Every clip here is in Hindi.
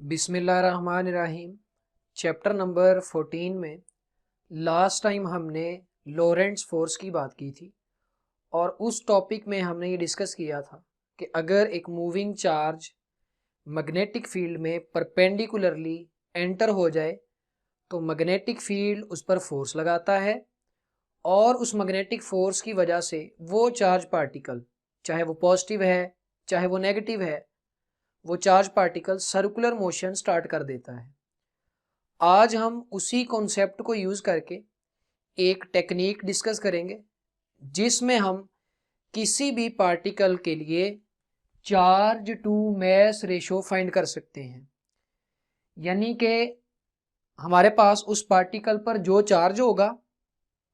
बिस्मिल्लाहिर्रहमानिर्रहीम। चैप्टर नंबर 14 में लास्ट टाइम हमने लॉरेंट्ज़ फोर्स की बात की थी और उस टॉपिक में हमने ये डिस्कस किया था कि अगर एक मूविंग चार्ज मैग्नेटिक फील्ड में परपेंडिकुलरली एंटर हो जाए तो मैग्नेटिक फील्ड उस पर फोर्स लगाता है और उस मैग्नेटिक फोर्स की वजह से वो चार्ज पार्टिकल, चाहे वो पॉजिटिव है चाहे वो नेगेटिव है, वो charge particle circular motion start कर देता है। आज हम उसी कॉन्सेप्ट को यूज़ करके एक टेक्निक डिस्कस करेंगे जिसमें हम किसी भी पार्टिकल के लिए charge to mass ratio find कर सकते हैं। यानी कि हमारे पास उस पार्टिकल पर जो चार्ज होगा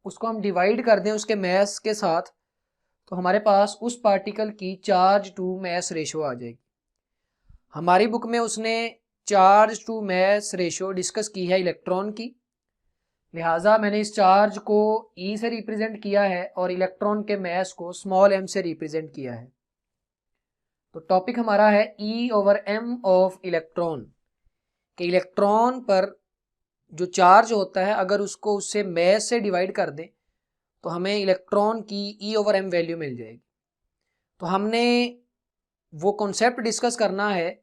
उसको हम डिवाइड कर दें उसके मास के साथ, तो हमारे पास उस पार्टिकल की चार्ज टू मास रेशो आ जाएगी। हमारी बुक में उसने charge to mass ratio discuss की है इलेक्ट्रॉन की, लिहाजा मैंने इस चार्ज को E से रिप्रेजेंट किया है और इलेक्ट्रॉन के मास को स्मॉल m से रिप्रेजेंट किया है। तो टॉपिक हमारा है E/m ऑफ इलेक्ट्रॉन, कि इलेक्ट्रॉन पर जो चार्ज होता है अगर उसको उससे मास से डिवाइड कर दें तो हमें इलेक्ट्रॉन की E/m वैल्यू मिल जाएगी। तो हमने वो कॉन्सेप्ट डिस्कस करना है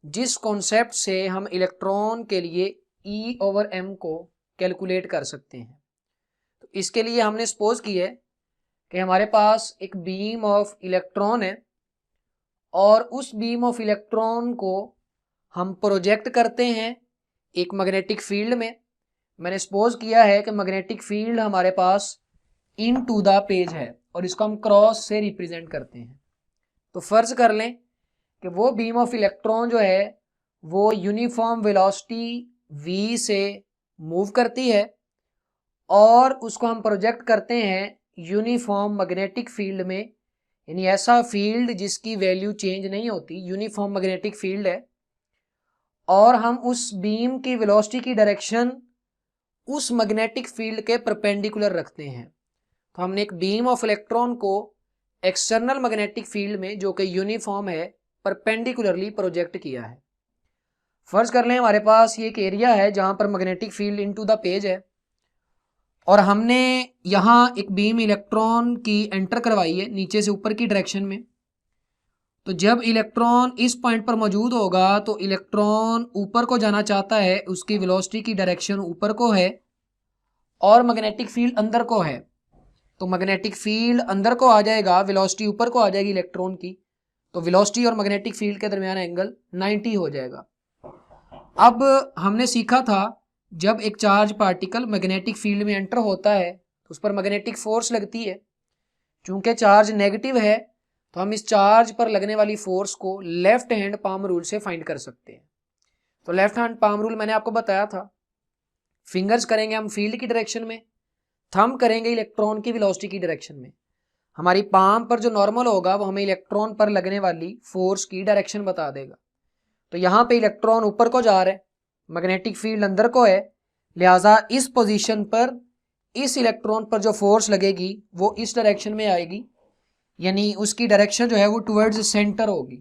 जिस कॉन्सेप्ट से हम इलेक्ट्रॉन के लिए E/m को कैलकुलेट कर सकते हैं। तो इसके लिए हमने सपोज किया है कि हमारे पास एक बीम ऑफ इलेक्ट्रॉन है और उस बीम ऑफ इलेक्ट्रॉन को हम प्रोजेक्ट करते हैं एक मैग्नेटिक फील्ड में। मैंने सपोज किया है कि मैग्नेटिक फील्ड हमारे पास इन टू द पेज है और इसको हम क्रॉस से रिप्रेजेंट करते हैं। तो फर्ज कर लें कि वो बीम ऑफ इलेक्ट्रॉन जो है वो यूनिफॉर्म वेलोसिटी v से मूव करती है और उसको हम प्रोजेक्ट करते हैं यूनिफॉर्म मैग्नेटिक फील्ड में, यानी ऐसा फील्ड जिसकी वैल्यू चेंज नहीं होती, यूनिफॉर्म मैग्नेटिक फील्ड है, और हम उस बीम की वेलोसिटी की डायरेक्शन उस मैग्नेटिक फील्ड के परपेंडिकुलर रखते हैं। तो हमने एक बीम ऑफ इलेक्ट्रॉन को एक्सटर्नल मैग्नेटिक फील्ड में जो कि यूनिफॉर्म है परपेंडिकुलरली प्रोजेक्ट किया है। फर्ज कर लें हमारे पास ये एक एरिया है जहां पर magnetic field into the page है और हमने यहाँ एक बीम इलेक्ट्रॉन की एंटर करवाई है नीचे से ऊपर की डायरेक्शन में। तो जब इलेक्ट्रॉन इस पॉइंट पर मौजूद होगा तो इलेक्ट्रॉन ऊपर को जाना चाहता है, उसकी वेलोसिटी की डायरेक्शन ऊपर को है और मैग्नेटिक फील्ड अंदर को है। तो मैग्नेटिक फील्ड अंदर को आ जाएगा, वेलोसिटी ऊपर को आ जाएगी इलेक्ट्रॉन की, तो वेलोसिटी और मैग्नेटिक फील्ड के दरमियान एंगल 90 हो जाएगा। अब हमने सीखा था जब एक चार्ज पार्टिकल मैग्नेटिक फील्ड में एंटर होता है तो उस पर मैग्नेटिक फोर्स लगती है। चूंकि चार्ज नेगेटिव है तो हम इस चार्ज पर लगने वाली फोर्स को लेफ्ट हैंड पाम रूल से फाइंड कर सकते हैं। तो लेफ्ट हैंड पाम रूल मैंने आपको बताया था, फिंगर्स करेंगे हम फील्ड की डायरेक्शन में, थंब करेंगे इलेक्ट्रॉन की वेलोसिटी की डायरेक्शन में। हमारी पाम पर जो नॉर्मल होगा वो हमें इलेक्ट्रॉन पर लगने वाली फोर्स की डायरेक्शन बता देगा। तो यहाँ पे इलेक्ट्रॉन ऊपर को जा रहे हैं, मैग्नेटिक फील्ड अंदर को है, लिहाजा इस पोजीशन पर इस इलेक्ट्रॉन पर जो फोर्स लगेगी वो इस डायरेक्शन में आएगी, यानी उसकी डायरेक्शन जो है वो टुवर्ड्स सेंटर होगी।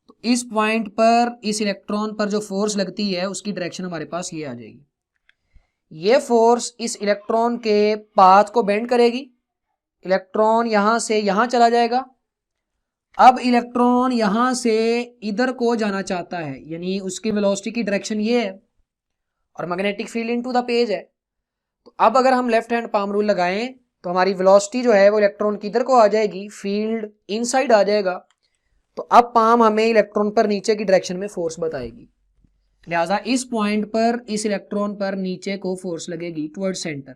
तो इस पॉइंट पर इस इलेक्ट्रॉन पर जो फोर्स लगती है उसकी डायरेक्शन हमारे पास ये आ जाएगी। ये फोर्स इस इलेक्ट्रॉन के पाथ को बेंड करेगी, इलेक्ट्रॉन यहाँ से यहाँ चला जाएगा। अब इलेक्ट्रॉन यहाँ से इधर को जाना चाहता है, यानी उसकी वेलोसिटी की डायरेक्शन ये है और magnetic field into the page है। तो अब अगर हम लेफ्ट हैंड पाम रूल लगाएं तो हमारी वेलोसिटी जो है वो इलेक्ट्रॉन की इधर को आ जाएगी, फील्ड इनसाइड आ जाएगा। तो अब पाम हमें इलेक्ट्रॉन पर नीचे की डायरेक्शन में फोर्स बताएगी, लिहाजा इस पॉइंट पर इस इलेक्ट्रॉन पर नीचे को फोर्स लगेगी टुवर्ड सेंटर।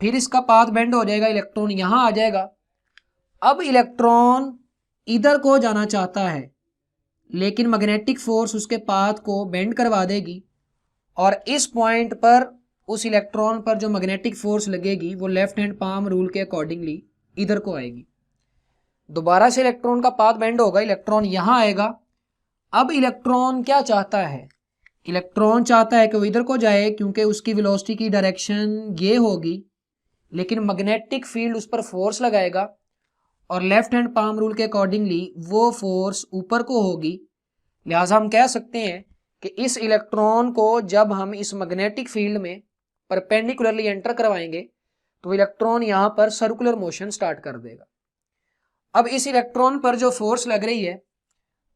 फिर इसका पाथ बेंड हो जाएगा, इलेक्ट्रॉन यहाँ आ जाएगा। अब इलेक्ट्रॉन इधर को जाना चाहता है लेकिन मैग्नेटिक फोर्स उसके पाथ को बेंड करवा देगी और इस पॉइंट पर उस इलेक्ट्रॉन पर जो मैग्नेटिक फोर्स लगेगी वो लेफ्ट हैंड पाम रूल के अकॉर्डिंगली इधर को आएगी। दोबारा से इलेक्ट्रॉन का पाथ बेंड होगा, इलेक्ट्रॉन यहाँ आएगा। अब इलेक्ट्रॉन क्या चाहता है, इलेक्ट्रॉन चाहता है कि वो इधर को जाए क्योंकि उसकी वेलोसिटी की डायरेक्शन ये होगी, लेकिन मैग्नेटिक फील्ड उस पर फोर्स लगाएगा और लेफ्ट हैंड पाम रूल के अकॉर्डिंगली वो फोर्स ऊपर को होगी। लिहाजा हम कह सकते हैं कि इस इलेक्ट्रॉन को जब हम इस मैग्नेटिक फील्ड में परपेंडिकुलरली एंटर करवाएंगे तो इलेक्ट्रॉन यहाँ पर सर्कुलर मोशन स्टार्ट कर देगा। अब इस इलेक्ट्रॉन पर जो फोर्स लग रही है,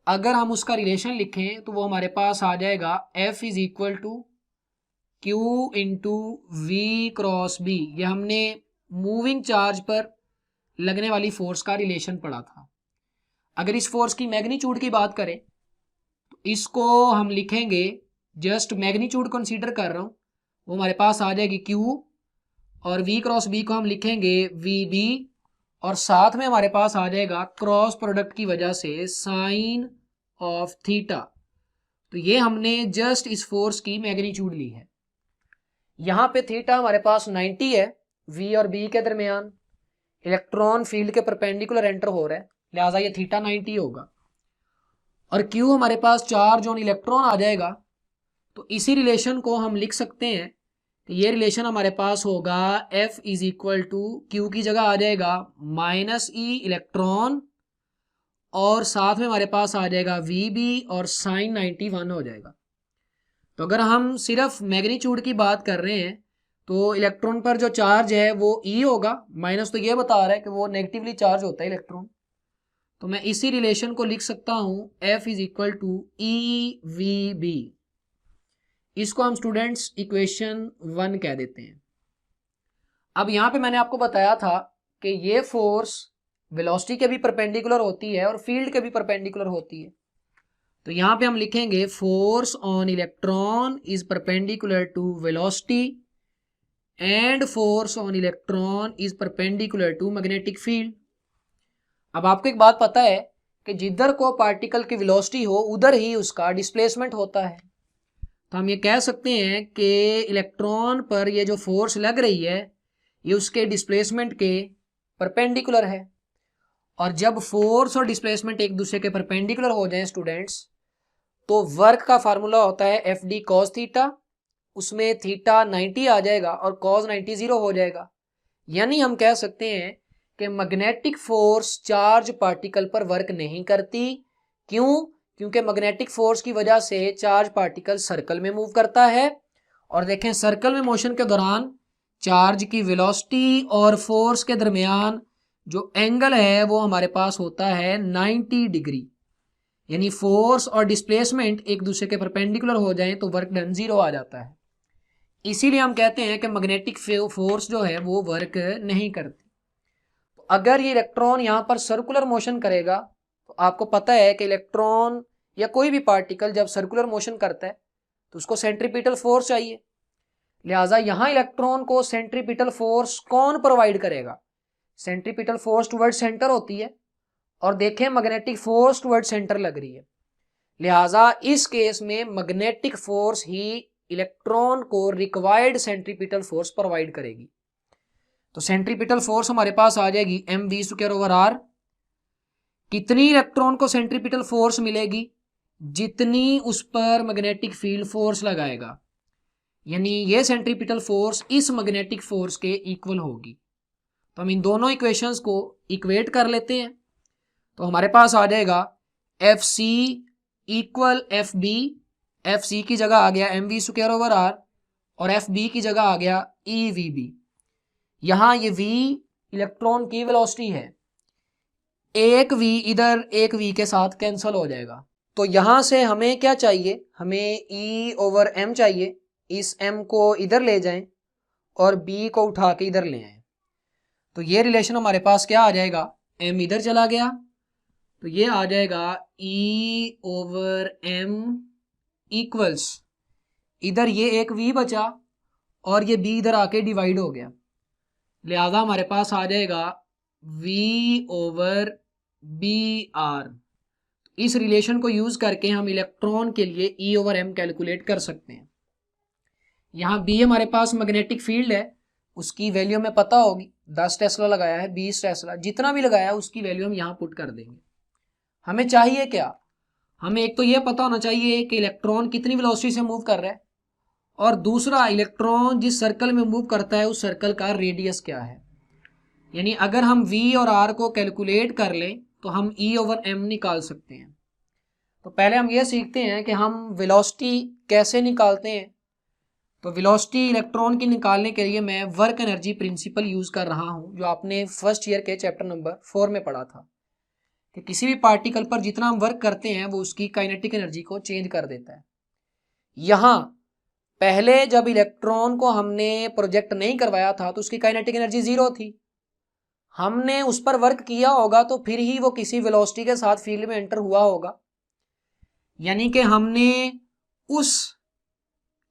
अगर हम उसका रिलेशन लिखें तो वो हमारे पास आ जाएगा F is equal to Q into V cross B. ये हमने मूविंग चार्ज पर लगने वाली फोर्स का रिलेशन पढ़ा था। अगर इस फोर्स की मैग्नीट्यूड की बात करें तो इसको हम लिखेंगे, जस्ट मैग्नीट्यूड कंसीडर कर रहा हूं, वो हमारे पास आ जाएगी Q और V क्रॉस B को हम लिखेंगे VB और साथ में हमारे पास आ जाएगा क्रॉस प्रोडक्ट की वजह से साइन ऑफ थीटा। तो ये हमने जस्ट इस फोर्स की मैग्नीट्यूड ली है। यहाँ पे थीटा हमारे पास 90 है, V और B के दरमियान इलेक्ट्रॉन फील्ड के परपेंडिकुलर एंटर हो रहा है, लिहाजा ये थीटा 90 होगा। और Q हमारे पास चार्ज ऑन इलेक्ट्रॉन आ जाएगा। तो इसी रिलेशन को हम लिख सकते हैं कि ये रिलेशन हमारे पास होगा F is equal to Q की जगह आ जाएगा माइनस E इलेक्ट्रॉन और साथ में हमारे पास आ जाएगा VB और साइन 91 हो जाएगा। तो अगर हम सिर्फ मैग्नीट्यूड की बात कर रहे हैं तो इलेक्ट्रॉन पर जो चार्ज है वो E होगा, माइनस तो ये बता रहा है कि वो नेगेटिवली चार्ज होता है इलेक्ट्रॉन। तो मैं इसी रिलेशन को लिख सकता हूं F is equal to EVB। इसको हम स्टूडेंट्स इक्वेशन 1 कह देते हैं। अब यहां पे मैंने आपको बताया था कि ये फोर्स वेलोसिटी के भी परपेंडिकुलर होती है और फील्ड के भी परपेंडिकुलर होती है। तो यहां पे हम लिखेंगे force on electron is perpendicular to velocity and force on electron is perpendicular to magnetic field. अब आपको एक बात पता है कि जिधर को पार्टिकल की वेलोसिटी हो उधर ही उसका डिस्प्लेसमेंट होता है। तो हम ये कह सकते हैं कि इलेक्ट्रॉन पर ये जो फोर्स लग रही है ये उसके डिस्प्लेसमेंट के परपेंडिकुलर है। और जब फोर्स और डिस्प्लेसमेंट एक दूसरे के परपेंडिकुलर हो जाएं स्टूडेंट्स, तो वर्क का फार्मूला होता है एफ डी कॉस थीटा, उसमें थीटा 90 आ जाएगा और कॉस 90 0 हो जाएगा। यानी हम कह सकते हैं कि मैग्नेटिक फोर्स चार्ज पार्टिकल पर वर्क नहीं करती। क्यों? क्योंकि मैग्नेटिक फोर्स की वजह से चार्ज पार्टिकल सर्कल में मूव करता है। और देखें, सर्कल में मोशन के दौरान चार्ज की वेलोसिटी और फोर्स के दरमियान जो एंगल है वो हमारे पास होता है 90 डिग्री। यानी फोर्स और डिस्प्लेसमेंट एक दूसरे के परपेंडिकुलर हो जाएं तो वर्क डन 0 आ जाता है। इसीलिए हम कहते हैं कि मैग्नेटिक फोर्स जो है वो वर्क नहीं करती। तो अगर ये इलेक्ट्रॉन यहाँ पर सर्कुलर मोशन करेगा तो आपको पता है कि इलेक्ट्रॉन या कोई भी पार्टिकल जब सर्कुलर मोशन करता है तो उसको सेंट्रीपिटल फोर्स चाहिए। लिहाजा यहाँ इलेक्ट्रॉन को सेंट्रीपिटल फोर्स कौन प्रोवाइड करेगा? सेंट्रीपिटल फोर्स टुवर्ड सेंटर होती है और देखें मैग्नेटिक फोर्स टुवर्ड सेंटर लग रही है। लिहाजा इस केस में मैग्नेटिक फोर्स ही इलेक्ट्रॉन को रिक्वायर्ड सेंट्रीपिटल फोर्स प्रोवाइड करेगी। तो सेंट्रीपिटल फोर्स हमारे पास आ जाएगी mv²/r। कितनी इलेक्ट्रॉन को सेंट्रीपिटल फोर्स मिलेगी? जितनी उस पर मैग्नेटिक फील्ड फोर्स लगाएगा। यानी ये सेंट्रीपिटल फोर्स इस मैग्नेटिक फोर्स के इक्वल होगी। तो हम इन दोनों इक्वेशंस को इक्वेट कर लेते हैं। तो हमारे पास आ जाएगा FC इक्वल FB। FC की जगह आ गया mv²/r और FB की जगह आ गया EVB। यहाँ ये V इलेक्ट्रॉन की वेलोसिटी है, एक V इधर एक V के साथ कैंसिल हो जाएगा। तो यहाँ से हमें क्या चाहिए? हमें E/m चाहिए। इस m को इधर ले जाएं और B को उठा के इधर ले आएं। तो ये रिलेशन हमारे पास क्या आ जाएगा? m इधर चला गया तो ये आ जाएगा E/m इक्वल्स, इधर ये एक V बचा और ये B इधर आके डिवाइड हो गया। लिहाजा हमारे पास आ जाएगा V/br। इस रिलेशन को यूज करके हम इलेक्ट्रॉन के लिए E/m कैलकुलेट कर सकते हैं। यहाँ B हमारे पास मैग्नेटिक फील्ड है, उसकी वैल्यू हमें पता होगी। 10 टेस्ला लगाया है, 20 टेस्ला, जितना भी लगाया है उसकी वैल्यू हम यहाँ पुट कर देंगे। हमें चाहिए क्या? हमें एक तो ये पता होना चाहिए कि इलेक्ट्रॉन कितनी वेलोसिटी से मूव कर रहा है और दूसरा इलेक्ट्रॉन जिस सर्कल में मूव करता है उस सर्कल का रेडियस क्या है। यानी अगर हम V और R को कैलकुलेट कर लें तो हम E/m निकाल सकते हैं। तो पहले हम ये सीखते हैं कि हम वेलोसिटी कैसे निकालते हैं। तो वेलोसिटी इलेक्ट्रॉन की निकालने के लिए मैं वर्क एनर्जी प्रिंसिपल यूज़ कर रहा हूँ, जो आपने फर्स्ट ईयर के चैप्टर नंबर 4 में पढ़ा था कि किसी भी पार्टिकल पर जितना हम वर्क करते हैं वो उसकी काइनेटिक एनर्जी को चेंज कर देता है। यहाँ पहले जब इलेक्ट्रॉन को हमने प्रोजेक्ट नहीं करवाया था तो उसकी काइनेटिक एनर्जी 0 थी। हमने उस पर वर्क किया होगा तो फिर ही वो किसी वेलोसिटी के साथ फील्ड में एंटर हुआ होगा, यानी कि हमने उस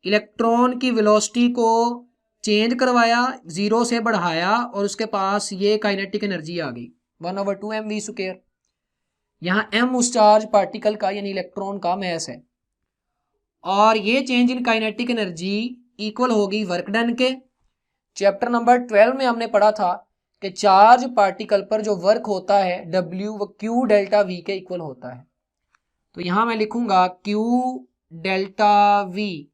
इलेक्ट्रॉन की वेलोसिटी को चेंज करवाया, 0 से बढ़ाया और उसके पास ये काइनेटिक एनर्जी आ गई 1/2 mv²। यहाँ m उस चार्ज पार्टिकल का यानी इलेक्ट्रॉन का मैस है और ये change in kinetic energy equal होगी वर्क डन के। चैप्टर नंबर 12 में हमने पढ़ा था कि चार्ज पार्टिकल पर जो वर्क होता है W वो Q डेल्टा V के इक्वल होता है। तो यहां मैं लिखूंगा Q डेल्टा V।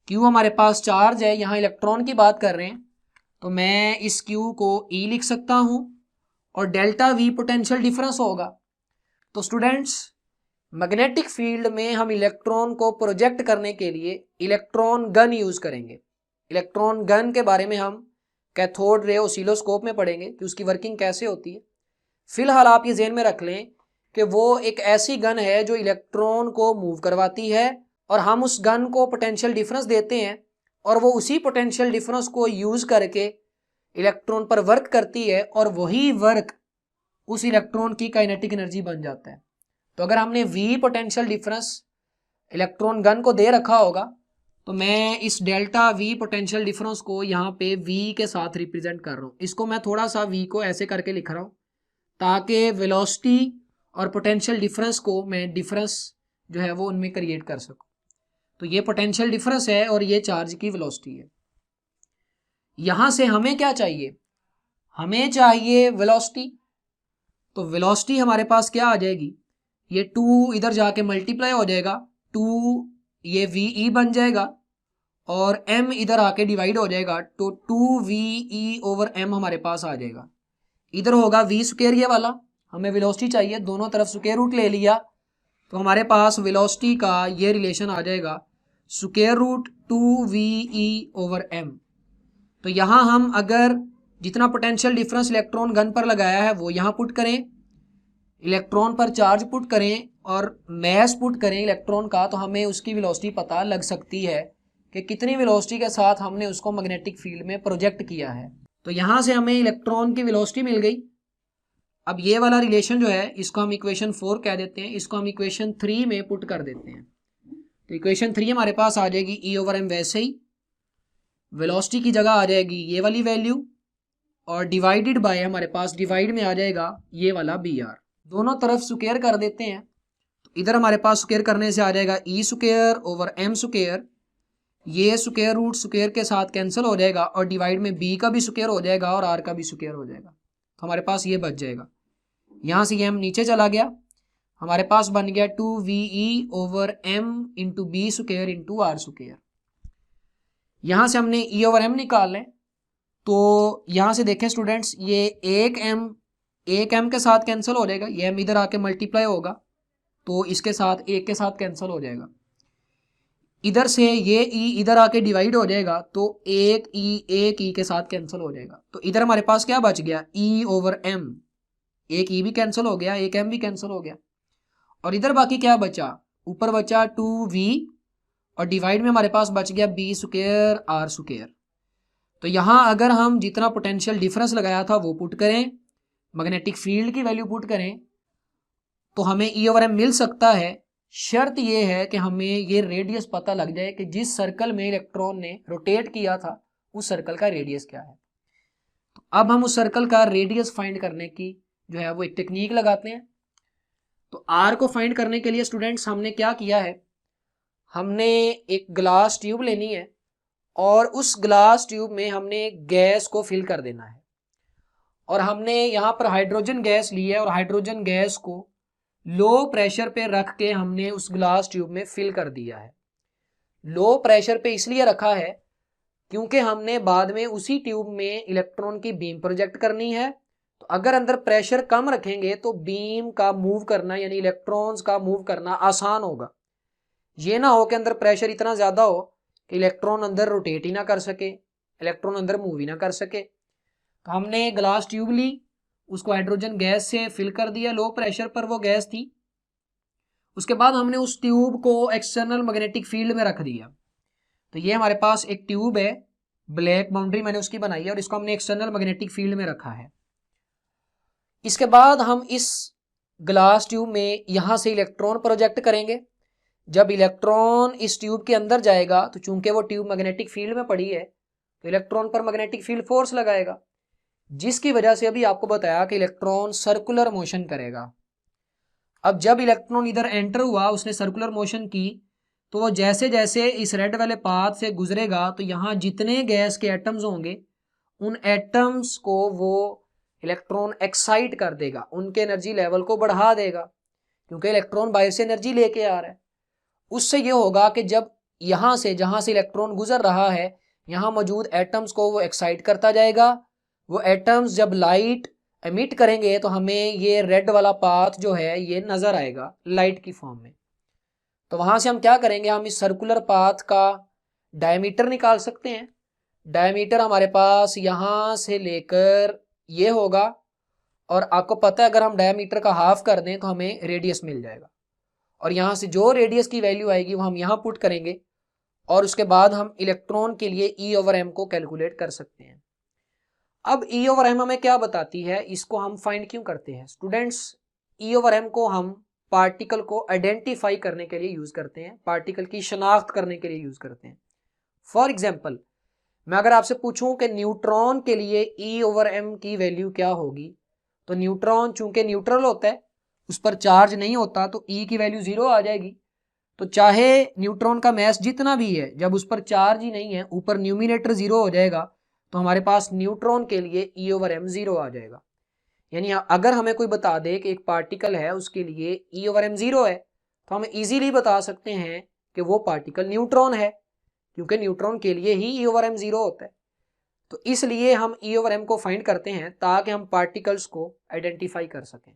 Q हमारे पास चार्ज है, यहां इलेक्ट्रॉन की बात कर रहे हैं तो मैं इस Q को E लिख सकता हूं और डेल्टा V पोटेंशियल डिफरेंस होगा। तो स्टूडेंट्स, मैग्नेटिक फील्ड में हम इलेक्ट्रॉन को प्रोजेक्ट करने के लिए इलेक्ट्रॉन गन यूज करेंगे। इलेक्ट्रॉन गन के बारे में हम कैथोड रे ऑसिलोस्कोप में पढ़ेंगे कि उसकी वर्किंग कैसे होती है। फिलहाल आप ये ज़हन में रख लें कि वो एक ऐसी गन है जो इलेक्ट्रॉन को मूव करवाती है और हम उस गन को पोटेंशियल डिफरेंस देते हैं और वो उसी पोटेंशियल डिफरेंस को यूज करके इलेक्ट्रॉन पर वर्क करती है और वही वर्क उस इलेक्ट्रॉन की काइनेटिक एनर्जी बन जाता है। तो अगर हमने V potential difference electron gun को दे रखा होगा तो मैं इस डेल्टा V पोटेंशियल डिफरेंस को यहाँ पे V के साथ रिप्रेजेंट कर रहा हूँ। इसको मैं थोड़ा सा V को ऐसे करके लिख रहा हूँ ताकि वेलोसिटी और पोटेंशियल डिफरेंस को मैं डिफरेंस जो है वो उनमें क्रिएट कर सकूँ। तो ये पोटेंशियल डिफरेंस है और ये चार्ज की वेलोसिटी है। यहाँ से हमें क्या चाहिए? हमें चाहिए वेलोसिटी। तो वेलोसिटी हमारे पास क्या आ जाएगी? ये 2 इधर जाके मल्टीप्लाई हो जाएगा, 2 ये VE बन जाएगा और M इधर आके डिवाइड हो जाएगा तो 2VE/m हमारे पास आ जाएगा। इधर होगा V² ये वाला, हमें वेलोसिटी चाहिए, दोनों तरफ स्क्वायर रूट ले लिया तो हमारे पास वेलोसिटी का ये रिलेशन आ जाएगा √2VE/m। तो यहाँ हम अगर जितना पोटेंशियल डिफरेंस इलेक्ट्रॉन गन पर लगाया है वो यहाँ पुट करें, इलेक्ट्रॉन पर चार्ज पुट करें और मैस पुट करें इलेक्ट्रॉन का, तो हमें उसकी वेलोसिटी पता लग सकती है कि कितनी वेलोसिटी के साथ हमने उसको मैग्नेटिक फील्ड में प्रोजेक्ट किया है। तो यहाँ से हमें इलेक्ट्रॉन की वेलोसिटी मिल गई। अब ये वाला रिलेशन जो है इसको हम इक्वेशन 4 कह देते हैं, इसको हम इक्वेशन 3 में पुट कर देते हैं। तो इक्वेशन 3 हमारे पास आ जाएगी E/m, वैसे ही वेलोसिटी की जगह आ जाएगी ये वाली वैल्यू और डिवाइडेड बाय हमारे पास डिवाइड में आ जाएगा ये वाला BR। दोनों तरफ स्क्वायर कर देते हैं तो इधर हमारे पास स्क्वायर करने से आ जाएगा E²/m²। ये स्क्वायर रूट स्क्वायर के साथ कैंसिल हो जाएगा और डिवाइड में B का भी स्क्वायर हो जाएगा और R का भी स्क्वायर हो जाएगा तो हमारे पास ये बच जाएगा। यहाँ से ये m नीचे चला गया, हमारे पास बन गया 2VE/m × B² × R²। यहाँ से हमने E/m निकाल लें तो यहाँ से देखें स्टूडेंट्स, ये एक m के साथ कैंसिल हो जाएगा, ये m इधर आके मल्टीप्लाई होगा तो इसके साथ एक के साथ कैंसिल हो जाएगा। इधर से ये E इधर आके डिवाइड हो जाएगा तो एक E के साथ कैंसिल हो जाएगा। तो इधर हमारे पास क्या बच गया? E/m। एक E भी कैंसिल हो गया, एक m भी कैंसिल हो गया और इधर बाकी क्या बचा? ऊपर बचा 2V और डिवाइड में हमारे पास बच गया B² R²। तो यहाँ अगर हम जितना पोटेंशियल डिफरेंस लगाया था वो पुट करें, मैग्नेटिक फील्ड की वैल्यू पुट करें तो हमें E/m मिल सकता है। शर्त ये है कि हमें ये रेडियस पता लग जाए कि जिस सर्कल में इलेक्ट्रॉन ने रोटेट किया था उस सर्कल का रेडियस क्या है। तो अब हम उस सर्कल का रेडियस फाइंड करने की जो है वो एक टेक्निक लगाते हैं। तो R को फाइंड करने के लिए स्टूडेंट्स हमने क्या किया है, हमने एक ग्लास ट्यूब लेनी है और उस ग्लास ट्यूब में हमने गैस को फिल कर देना है और हमने यहाँ पर हाइड्रोजन गैस ली है और हाइड्रोजन गैस को लो प्रेशर पे रख के हमने उस ग्लास ट्यूब में फिल कर दिया है। लो प्रेशर पे इसलिए रखा है क्योंकि हमने बाद में उसी ट्यूब में इलेक्ट्रॉन की बीम प्रोजेक्ट करनी है तो अगर अंदर प्रेशर कम रखेंगे तो बीम का मूव करना यानी इलेक्ट्रॉन्स का मूव करना आसान होगा। ये ना हो कि अंदर प्रेशर इतना ज़्यादा हो कि इलेक्ट्रॉन अंदर रोटेट ही ना कर सके, इलेक्ट्रॉन अंदर मूव ही ना कर सके। तो हमने ग्लास ट्यूब ली, उसको हाइड्रोजन गैस से फिल कर दिया, लो प्रेशर पर वो गैस थी। उसके बाद हमने उस ट्यूब को एक्सटर्नल मैग्नेटिक फील्ड में रख दिया। तो ये हमारे पास एक ट्यूब है, ब्लैक बाउंड्री मैंने उसकी बनाई है और इसको हमने एक्सटर्नल मैग्नेटिक फील्ड में रखा है। इसके बाद हम इस ग्लास ट्यूब में यहाँ से इलेक्ट्रॉन प्रोजेक्ट करेंगे। जब इलेक्ट्रॉन इस ट्यूब के अंदर जाएगा तो चूंकि वो ट्यूब मैग्नेटिक फील्ड में पड़ी है तो इलेक्ट्रॉन पर मैग्नेटिक फील्ड फोर्स लगाएगा, जिसकी वजह से अभी आपको बताया कि इलेक्ट्रॉन सर्कुलर मोशन करेगा। अब जब इलेक्ट्रॉन इधर एंटर हुआ, उसने सर्कुलर मोशन की, तो वो जैसे जैसे इस रेड वाले पाथ से गुजरेगा तो यहाँ जितने गैस के एटम्स होंगे उन एटम्स को वो इलेक्ट्रॉन एक्साइट कर देगा, उनके एनर्जी लेवल को बढ़ा देगा, क्योंकि इलेक्ट्रॉन बाहर से एनर्जी लेके आ रहा है। उससे ये होगा कि जब यहाँ से जहाँ से इलेक्ट्रॉन गुजर रहा है यहाँ मौजूद एटम्स को वो एक्साइट करता जाएगा। वो एटम्स जब लाइट एमिट करेंगे तो हमें ये रेड वाला पाथ जो है ये नजर आएगा लाइट की फॉर्म में। तो वहां से हम क्या करेंगे, हम इस सर्कुलर पाथ का डायमीटर निकाल सकते हैं। डायमीटर हमारे पास यहाँ से लेकर ये होगा, और आपको पता है अगर हम डायमीटर का हाफ कर दें तो हमें रेडियस मिल जाएगा, और यहाँ से जो रेडियस की वैल्यू आएगी वो हम यहाँ पुट करेंगे और उसके बाद हम इलेक्ट्रॉन के लिए E/m को कैलकुलेट कर सकते हैं। अब E/m हमें क्या बताती है, इसको हम फाइंड क्यों करते हैं स्टूडेंट्स? E/m को हम पार्टिकल को आइडेंटिफाई करने के लिए यूज करते हैं, पार्टिकल की शनाख्त करने के लिए यूज करते हैं। फॉर एग्जाम्पल, मैं अगर आपसे पूछूं कि न्यूट्रॉन के लिए E/m की वैल्यू क्या होगी, तो न्यूट्रॉन चूंकि न्यूट्रल होता है, उस पर चार्ज नहीं होता, तो E की वैल्यू 0 आ जाएगी। तो चाहे न्यूट्रॉन का मैस जितना भी है, जब उस पर चार्ज ही नहीं है, ऊपर न्यूमिनेटर 0 हो जाएगा, तो हमारे पास न्यूट्रॉन के लिए E/m 0 आ जाएगा। यानी अगर हमें कोई बता दे कि एक पार्टिकल है उसके लिए E/m 0 है, तो हम इजीली बता सकते हैं कि वो पार्टिकल न्यूट्रॉन है, क्योंकि न्यूट्रॉन के लिए ही E/m 0 होता है। तो इसलिए हम E/m को फाइंड करते हैं ताकि हम पार्टिकल्स को आइडेंटिफाई कर सकें।